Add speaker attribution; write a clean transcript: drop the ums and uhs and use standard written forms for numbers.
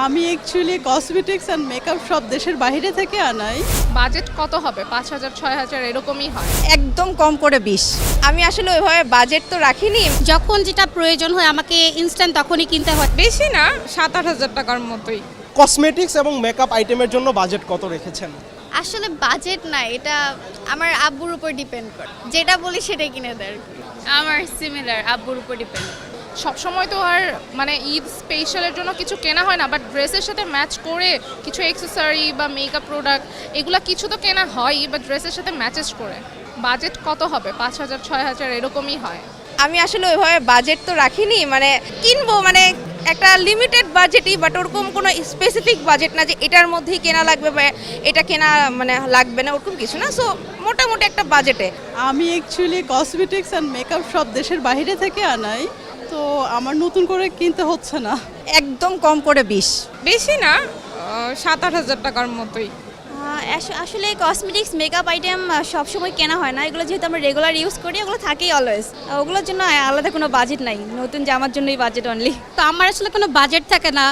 Speaker 1: আমি actually cosmetics and makeup সব দেশের বাইরে থেকে আনাই।
Speaker 2: বাজেট কত হবে? ৫,০০০ ৬,০০০ এরকমই হয়।
Speaker 3: একদম কম করে ২০। আমি আসলে ওইভাবে বাজেট তো রাখিনি।
Speaker 4: যখন যেটা প্রয়োজন হয় আমাকে ইনস্ট্যান্ট তখনই কিনতে হয়।
Speaker 2: বেশি না, ৭-৮ হাজার টাকার মতোই।
Speaker 5: কসমেটিক্স এবং মেকআপ আইটেমের জন্য বাজেট কত রেখেছেন?
Speaker 6: আসলে বাজেট না, এটা আমার আব্বুর উপর ডিপেন্ড করে, যেটা বলি সেটাই কিনে দেয়।
Speaker 4: আমার সিমিলার, আব্বুর উপর ডিপেন্ড।
Speaker 2: সবসময় তো আর মানে ঈদ স্পেশালের জন্য কিছু কেনা হয় না, বাট ড্রেসের সাথে ম্যাচ করে কিছু অ্যাক্সেসরি বা মেকআপ প্রোডাক্ট এগুলো কিছু তো কেনা হয়ই, বা ড্রেসের সাথে ম্যাচেস করে। বাজেট কত হবে? ৫,০০০ ৬,০০০ এরকমই হয়।
Speaker 3: আমি আসলে ওইভাবে বাজেট তো রাখিনি, মানে কিনবো মানে একটা লিমিটেড বাজেটই, বাট ওরকম কোনো স্পেসিফিক বাজেট না যে এটার মধ্যেই কেনা লাগবে বা এটা কেনা মানে লাগবে না, ওরকম কিছু না। সো মোটামুটি একটা বাজেটে।
Speaker 1: আমি অ্যাকচুয়ালি কসমেটিক্স অ্যান্ড মেকআপ সব দেশের বাইরে থেকে আনাই, তো আমার নতুন করে কিনতে হচ্ছে না।
Speaker 3: একদম কম করে ২০।
Speaker 2: বেশি না, ৭-৮ হাজার টাকার মতোই।
Speaker 6: আসলে কসমেটিক্স মেকআপ আইটেম সবসময় কেনা হয় না, এগুলো যেহেতু আমরা রেগুলার ইউজ করি ওগুলো থাকেই অলওয়েজ, ওগুলোর জন্য আলাদা কোনো বাজেট নাই, নতুন জামার জন্যই বাজেট অনলি।
Speaker 4: তো আমার আসলে কোনো বাজেট থাকে না।